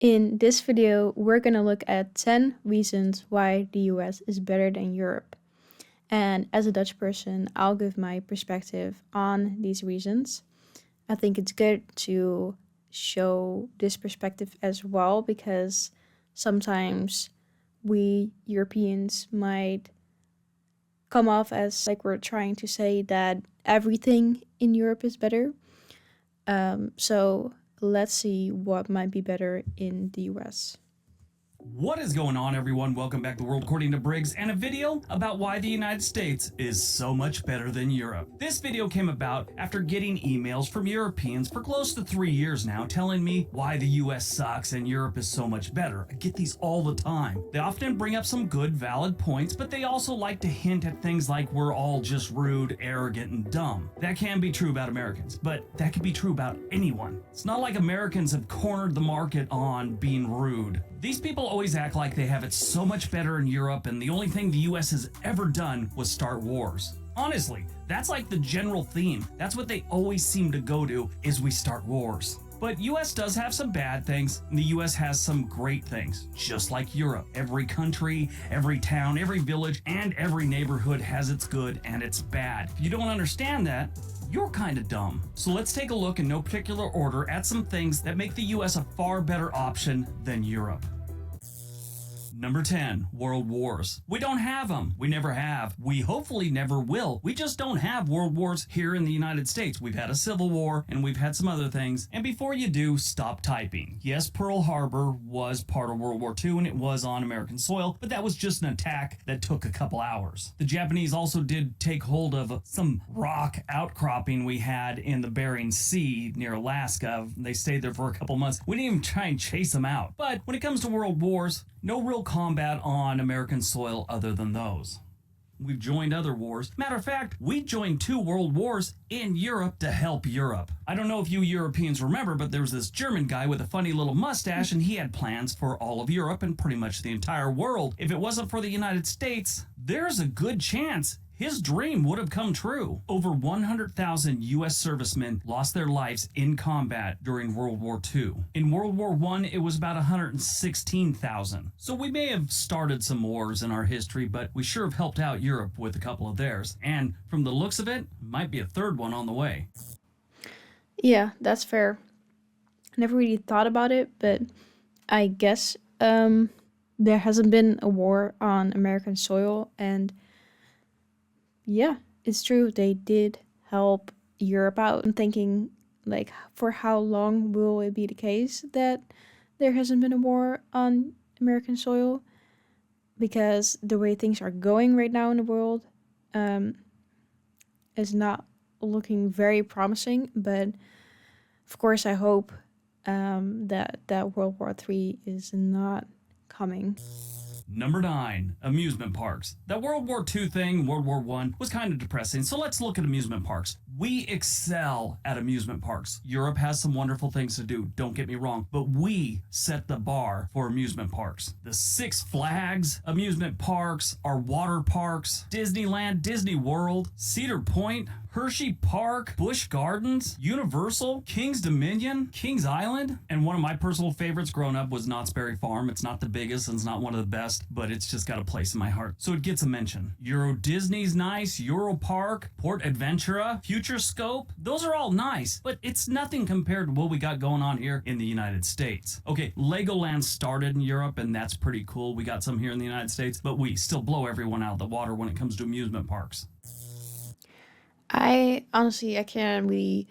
In this video, we're gonna look at 10 reasons why the US is better than Europe. And as a Dutch person, I'll give my perspective on these reasons. I think it's good to show this perspective as well because sometimes we Europeans might come off as like we're trying to say that everything in Europe is better. So let's see what might be better in the US. What is going on, everyone? Welcome back to World According to Briggs and a video about why the United States is so much better than Europe. This video came about after getting emails from Europeans for close to 3 years now telling me why the US sucks and Europe is so much better. I get these all the time. They often bring up some good, valid points, but they also like to hint at things like we're all just rude, arrogant, and dumb. That can be true about Americans, but that could be true about anyone. It's not like Americans have cornered the market on being rude. These people always act like they have it so much better in Europe and the only thing the US has ever done was start wars. Honestly, that's like the general theme. That's what they always seem to go to, is we start wars. But US does have some bad things, and the US has some great things, just like Europe. Every country, every town, every village, and every neighborhood has its good and its bad. If you don't understand that, you're kind of dumb. So let's take a look in no particular order at some things that make the US a far better option than Europe. Number 10, World Wars. We don't have them. We never have. We hopefully never will. We just don't have world wars here in the United States. We've had a civil war and we've had some other things. And before you do, stop typing. Yes, Pearl Harbor was part of World War II and it was on American soil, but that was just an attack that took a couple hours. The Japanese also did take hold of some rock outcropping we had in the Bering Sea near Alaska. They stayed there for a couple months. We didn't even try and chase them out. But when it comes to world wars, no real combat on American soil other than those. We've joined other wars. Matter of fact, we joined 2 world wars in Europe to help Europe. I don't know if you Europeans remember, but there was this German guy with a funny little mustache, and he had plans for all of Europe and pretty much the entire world. If it wasn't for the United States, there's a good chance his dream would have come true. Over 100,000 US servicemen lost their lives in combat during World War II. In World War I, it was about 116,000. So we may have started some wars in our history, but we sure have helped out Europe with a couple of theirs. And from the looks of it, might be a third one on the way. Yeah, that's fair. I never really thought about it, but I guess there hasn't been a war on American soil, and yeah, it's true. They did help Europe out. I'm thinking, like, for how long will it be the case that there hasn't been a war on American soil? Because the way things are going right now in the world is not looking very promising. But of course, I hope that World War III is not coming. Number 9, amusement parks. That World War II thing, World War I, was kind of depressing, so let's look at amusement parks. We excel at amusement parks. Europe has some wonderful things to do, don't get me wrong, but we set the bar for amusement parks. The Six Flags amusement parks, our water parks, Disneyland, Disney World, Cedar Point, Hershey Park, Busch Gardens, Universal, King's Dominion, Kings Island, and one of my personal favorites growing up was Knott's Berry Farm. It's not the biggest and it's not one of the best, but it's just got a place in my heart, so it gets a mention. Euro Disney's nice, Euro Park, Port Aventura, Future Scope, those are all nice, but it's nothing compared to what we got going on here in the United States. Okay, Legoland started in Europe and that's pretty cool. We got some here in the United States, but we still blow everyone out of the water when it comes to amusement parks. I honestly, I can't really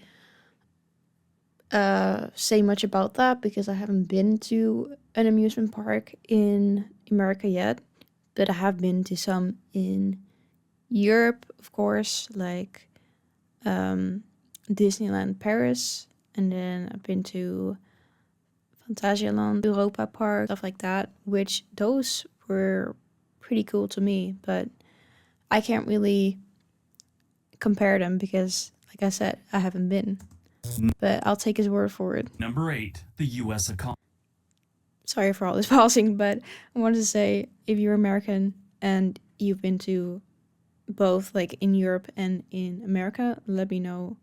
say much about that because I haven't been to an amusement park in America yet, but I have been to some in Europe, of course, like Disneyland Paris, and then I've been to Phantasialand, Europa Park, stuff like that, which those were pretty cool to me, but I can't really compare them because, like I said, I haven't been. But I'll take his word for it. Number 8, the US economy. Sorry for all this pausing, but I wanted to say, if you're American and you've been to both, like in Europe and in America, let me know.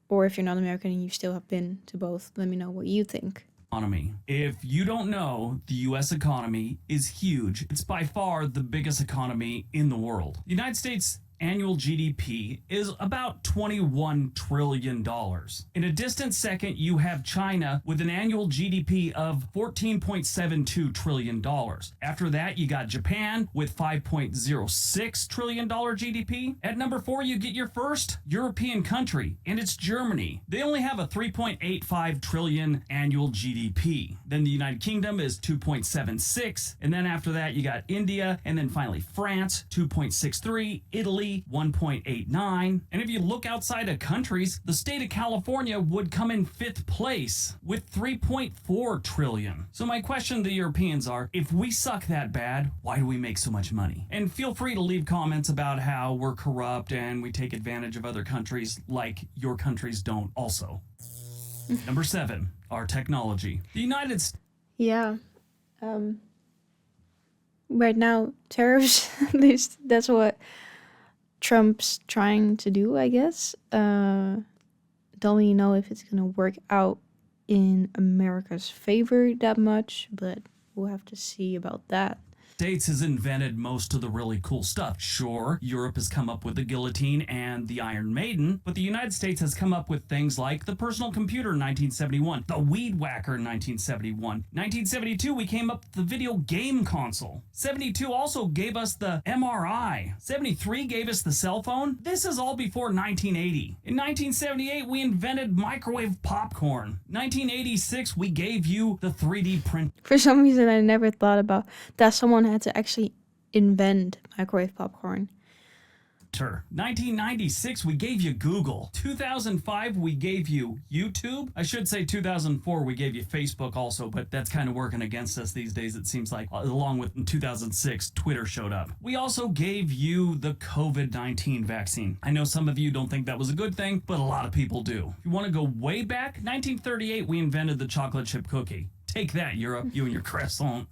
Or if you're not American and you still have been to both, let me know what you think. Economy. If you don't know, the US economy is huge. It's by far the biggest economy in the world. The United States annual GDP is about $21 trillion. In a distant second, you have China with an annual GDP of $14.72 trillion. After that, you got Japan with $5.06 trillion GDP. At number 4, you get your first European country, and it's Germany. They only have a $3.85 trillion annual GDP. Then the United Kingdom is 2.76, and then after that, you got India, and then finally France, 2.63, Italy, 1.89. And if you look outside of countries, the state of California would come in 5th place with 3.4 trillion. So my question to the Europeans are, if we suck that bad, why do we make so much money? And feel free to leave comments about how we're corrupt and we take advantage of other countries like your countries don't also. Number 7, our technology. The United States. Yeah. Right now, tariffs, at least that's what Trump's trying to do, I guess. Don't really know if it's gonna work out in America's favor that much, but we'll have to see about that. States has invented most of the really cool stuff. Sure, Europe has come up with the guillotine and the Iron Maiden, but the United States has come up with things like the personal computer in 1971, the weed whacker in 1971. 1972, we came up with the video game console. 72 also gave us the MRI. 73 gave us the cell phone. This is all before 1980. In 1978, we invented microwave popcorn. 1986, we gave you the 3D print. For some reason, I never thought about that someone had to actually invent microwave popcorn. 1996, we gave you Google. 2005, we gave you YouTube. I should say 2004, we gave you Facebook also, but that's kind of working against us these days, it seems like. Along with in 2006, Twitter showed up. We also gave you the COVID-19 vaccine. I know some of you don't think that was a good thing, but a lot of people do. If you want to go way back, 1938, we invented the chocolate chip cookie. Take that, Europe, you and your croissant.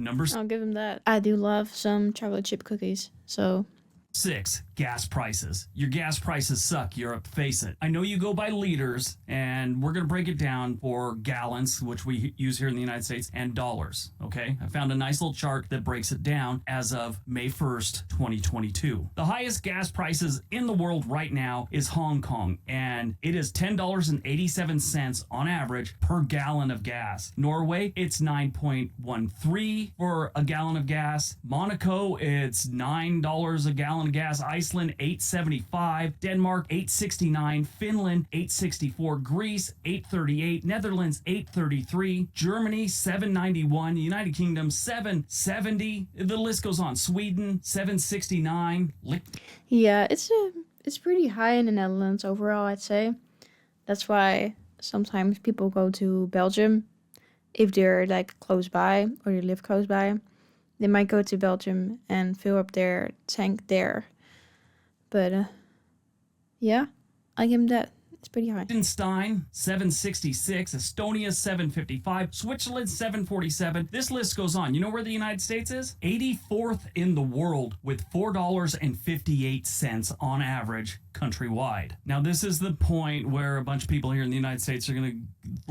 I'll give him that. I do love some chocolate chip cookies, so 6, gas prices. Your gas prices suck, Europe, face it. I know you go by liters, and we're going to break it down for gallons, which we use here in the United States, and dollars, okay? I found a nice little chart that breaks it down as of May 1st, 2022. The highest gas prices in the world right now is Hong Kong, and it is $10.87 on average per gallon of gas. Norway, it's 9.13 for a gallon of gas. Monaco, it's $9 a gallon of gas. Iceland, $8.75. Denmark, $8.69. Finland, $8.64. Greece, $8.38. Netherlands, $8.33. Germany, $7.91. United Kingdom, $7.70. The list goes on. Sweden, $7.69. Yeah, it's pretty high in the Netherlands overall, I'd say. That's why sometimes people go to Belgium if they're like close by or they live close by. They might go to Belgium and fill up their tank there. But yeah, I give them that. It's pretty high. Liechtenstein, 766. Estonia, 755. Switzerland, 747. This list goes on. You know where the United States is? 84th in the world with $4.58 on average countrywide. Now, this is the point where a bunch of people here in the United States are going to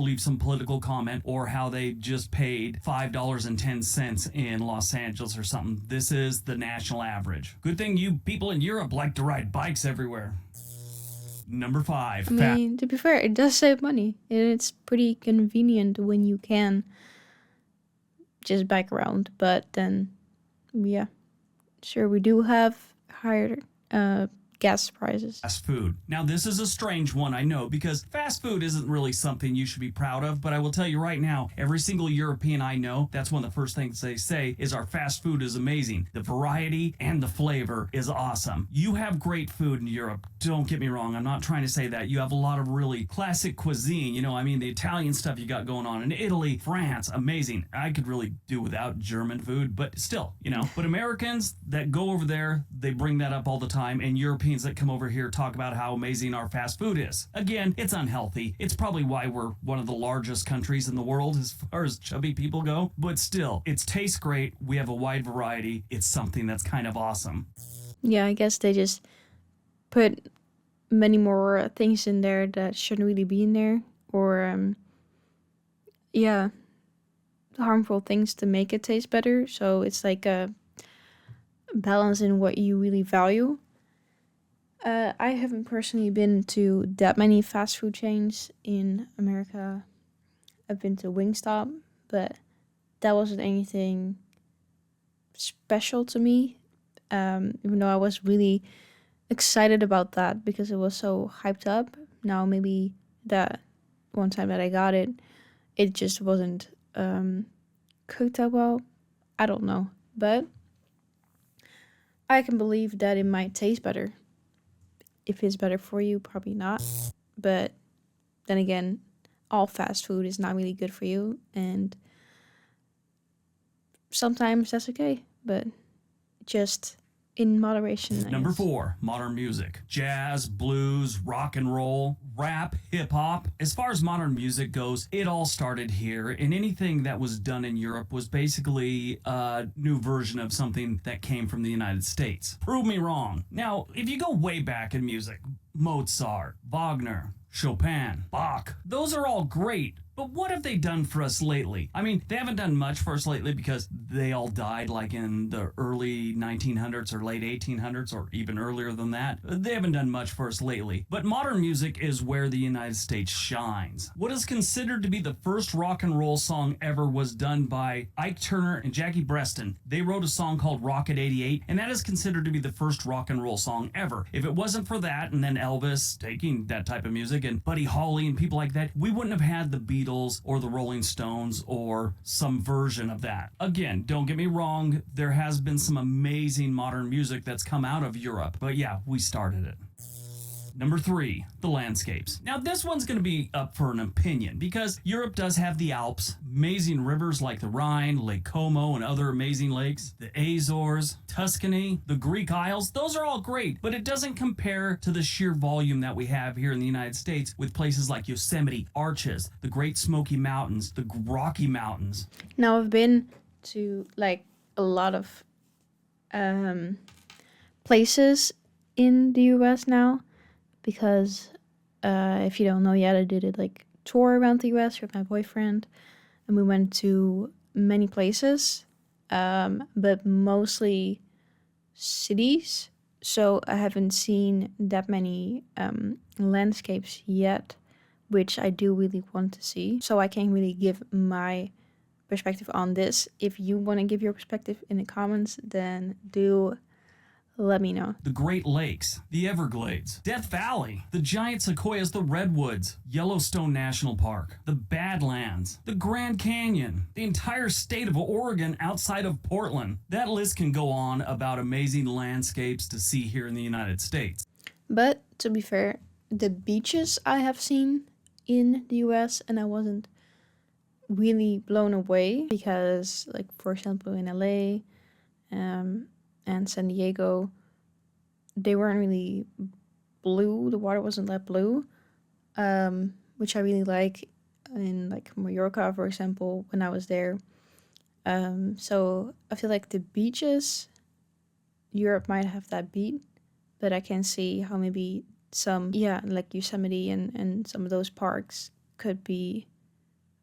leave some political comment or how they just paid $5.10 in Los Angeles or something. This is the national average. Good thing you people in Europe like to ride bikes everywhere. Number 5. I mean, to be fair, it does save money. And it's pretty convenient when you can just bike around. But then, yeah, sure, we do have higher gas prices. Fast food. Now, this is a strange one, I know, because fast food isn't really something you should be proud of, but I will tell you right now, every single European I know, that's one of the first things they say is our fast food is amazing. The variety and the flavor is awesome. You have great food in Europe. Don't get me wrong. I'm not trying to say that. You have a lot of really classic cuisine. You know, I mean, the Italian stuff you got going on in Italy, France, amazing. I could really do without German food, but still, you know. But Americans that go over there, they bring that up all the time, and Europeans that come over here talk about how amazing our fast food is. Again, it's unhealthy. It's probably why we're one of the largest countries in the world as far as chubby people go, but still, it tastes great. We have a wide variety. It's something that's kind of awesome. Yeah, I guess they just put many more things in there that shouldn't really be in there, or yeah, harmful things to make it taste better. So it's like a balance in what you really value. I haven't personally been to that many fast food chains in America. I've been to Wingstop, but that wasn't anything special to me. Even though I was really excited about that because it was so hyped up. Now maybe that one time that I got it, it just wasn't cooked up well. I don't know, but I can believe that it might taste better. If it's better for you, probably not. But then again, all fast food is not really good for you, and sometimes that's okay, but just in moderation. Number 4, modern music. Jazz, blues, rock and roll, rap, hip hop. As far as modern music goes, it all started here, and anything that was done in Europe was basically a new version of something that came from the United States. Prove me wrong. Now, if you go way back in music, Mozart, Wagner, Chopin, Bach, those are all great. But what have they done for us lately? I mean, they haven't done much for us lately because they all died like in the early 1900s or late 1800s or even earlier than that. They haven't done much for us lately. But modern music is where the United States shines. What is considered to be the first rock and roll song ever was done by Ike Turner and Jackie Breston. They wrote a song called Rocket 88, and that is considered to be the first rock and roll song ever. If it wasn't for that, and then Elvis taking that type of music, and Buddy Holly and people like that, we wouldn't have had the Beatles or the Rolling Stones or some version of that. Again, don't get me wrong, there has been some amazing modern music that's come out of Europe, but yeah, we started it. Number 3, the landscapes. Now this one's going to be up for an opinion because Europe does have the Alps, amazing rivers like the Rhine, Lake Como, and other amazing lakes, the Azores, Tuscany, the Greek Isles. Those are all great, but it doesn't compare to the sheer volume that we have here in the United States with places like Yosemite, Arches, the Great Smoky Mountains, the Rocky Mountains. Now I've been to like a lot of places in the US now because if you don't know yet, I did a like tour around the US with my boyfriend, and we went to many places, but mostly cities. So I haven't seen that many landscapes yet, which I do really want to see. So I can't really give my perspective on this. If you want to give your perspective in the comments, then do let me know. The Great Lakes, the Everglades, Death Valley, the giant sequoias, the redwoods, Yellowstone National Park, the Badlands, the Grand Canyon, the entire state of Oregon outside of Portland. That list can go on about amazing landscapes to see here in the United States. But to be fair, the beaches I have seen in the US, and I wasn't really blown away because, like, for example, in LA, and San Diego, they weren't really blue. The water wasn't that blue, which I really like in like Mallorca, for example, when I was there. So I feel like the beaches, Europe might have that beat, but I can see how maybe some, yeah, like Yosemite and some of those parks could be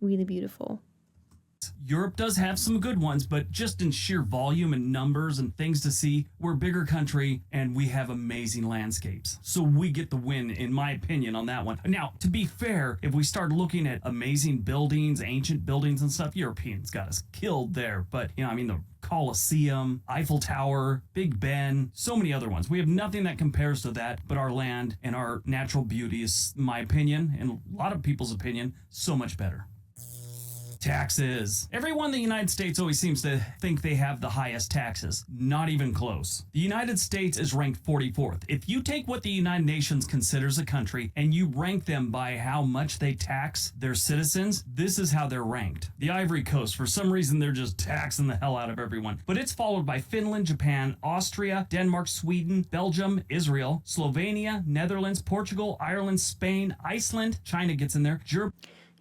really beautiful. Europe does have some good ones, but just in sheer volume and numbers and things to see, we're a bigger country and we have amazing landscapes. So we get the win, in my opinion, on that one. Now, to be fair, if we start looking at amazing buildings, ancient buildings and stuff, Europeans got us killed there. But, you know, I mean, the Colosseum, Eiffel Tower, Big Ben, so many other ones. We have nothing that compares to that, but our land and our natural beauty is, in my opinion, and a lot of people's opinion, so much better. Taxes. Everyone in the United States always seems to think they have the highest taxes. Not even close. The United States is ranked 44th. If you take what the United Nations considers a country and you rank them by how much they tax their citizens, this is how they're ranked. The Ivory Coast, for some reason, they're just taxing the hell out of everyone. But it's followed by Finland, Japan, Austria, Denmark, Sweden, Belgium, Israel, Slovenia, Netherlands, Portugal, Ireland, Spain, Iceland. China gets in there.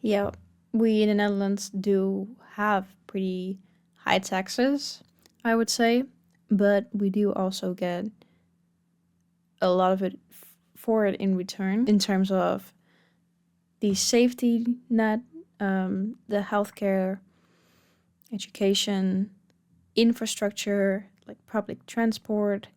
Yeah. We in the Netherlands do have pretty high taxes, I would say, but we do also get a lot of it for it in return in terms of the safety net the healthcare, education, infrastructure, like public transport,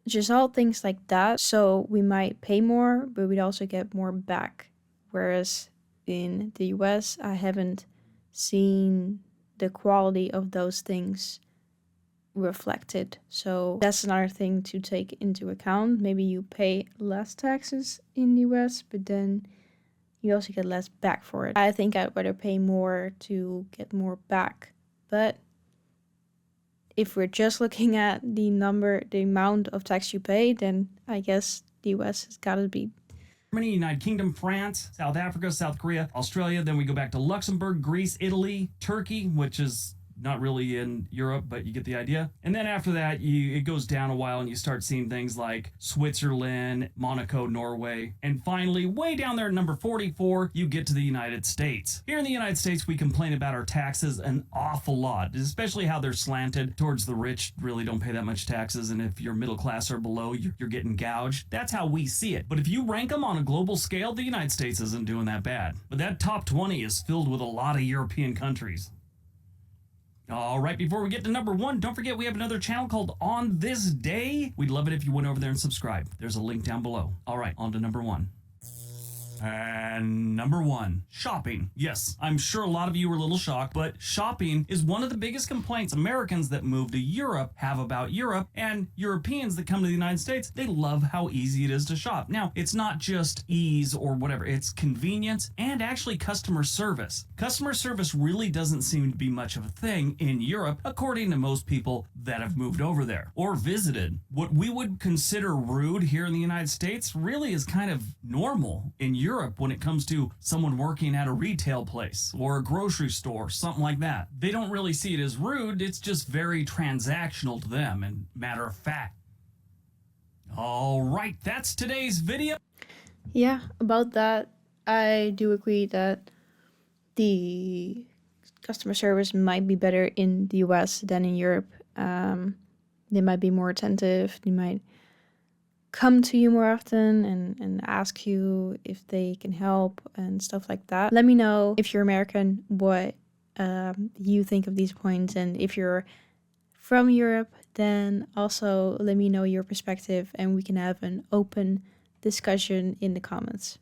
just all things like that. So we might pay more, but we'd also get more back. Whereas in the US, I haven't seen the quality of those things reflected. So that's another thing to take into account. Maybe you pay less taxes in the US, but then you also get less back for it. I think I'd rather pay more to get more back. But if we're just looking at the amount of tax you pay, then I guess the US has got to be Germany, United Kingdom, France, South Africa, South Korea, Australia. Then we go back to Luxembourg, Greece, Italy, Turkey, which is not really in Europe, but you get the idea. And then after that, it goes down a while and you start seeing things like Switzerland, Monaco, Norway. And finally, way down there at number 44, you get to the United States. Here in the United States, we complain about our taxes an awful lot, especially how they're slanted towards the rich. Really don't pay that much taxes. And if you're middle class or below, you're getting gouged. That's how we see it. But if you rank them on a global scale, the United States isn't doing that bad. But that top 20 is filled with a lot of European countries. All right, before we get to number 1, don't forget we have another channel called On This Day. We'd love it if you went over there and subscribe. There's a link down below. All right, on to number 1. And number 1, shopping. Yes, I'm sure a lot of you were a little shocked, but shopping is one of the biggest complaints Americans that move to Europe have about Europe, and Europeans that come to the United States, they love how easy it is to shop. Now, it's not just ease or whatever, it's convenience and actually customer service. Customer service really doesn't seem to be much of a thing in Europe, according to most people that have moved over there or visited. What we would consider rude here in the United States really is kind of normal in Europe when it comes to someone working at a retail place or a grocery store, something like that. They don't really see it as rude, it's just very transactional to them and matter of fact. All right, that's today's video. Yeah, about that, I do agree that the customer service might be better in the US than in Europe. They might be more attentive. They might come to you more often and ask you if they can help and stuff like that. Let me know if you're American what you think of these points, and if you're from Europe, then also let me know your perspective and we can have an open discussion in the comments.